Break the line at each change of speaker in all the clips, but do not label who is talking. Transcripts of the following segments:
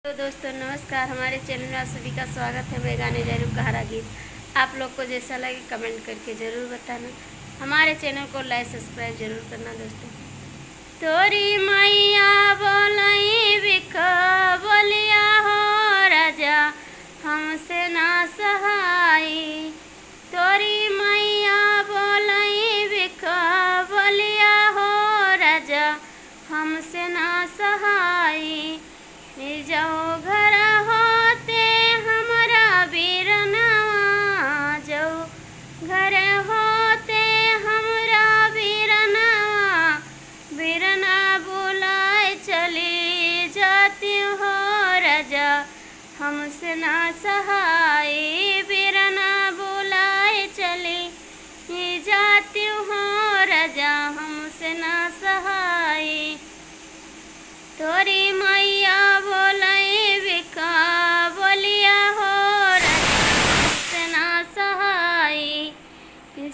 तो दोस्तों नमस्कार, हमारे चैनल में आप सभी का स्वागत है। मैं गाने जा रही हूँ कहारा गीत। आप लोग को जैसा लगे कमेंट करके ज़रूर बताना। हमारे चैनल को लाइक सब्सक्राइब जरूर करना दोस्तों। तोरी मैया बोलई बिख बोलिया हो राजा हमसे ना सहाई। तोरी मैया बोलई बिख बोलिया हो राजा हमसे ना सहाई। जाओ घर होते हमरा बीरनवा, जाओ घर होते हमरा बीरनवा, बीरना बुलाए चली जाती हो राजा हमसे ना सहाय। बीरना बुलाए चली जाती हो राजा हमसे ना सहाय। तोरी मैया बोलई बिका बोलिया हो राजा हमसे ना सहाय।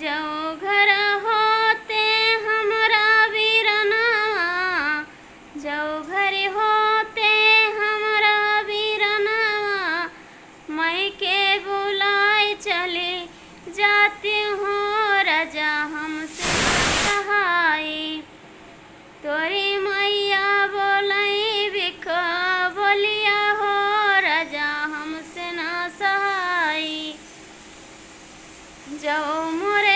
जाओ घर होते हमरा बीरनवा, जाओ घर होते हमरा बीरनवा, मैं के बुलाए चली जाती हूँ राजा हमसे ना सहाय। तोरी मैया बोलई बिख बोलिया हो राजा हमसे ना सहाय। जाओ मोरे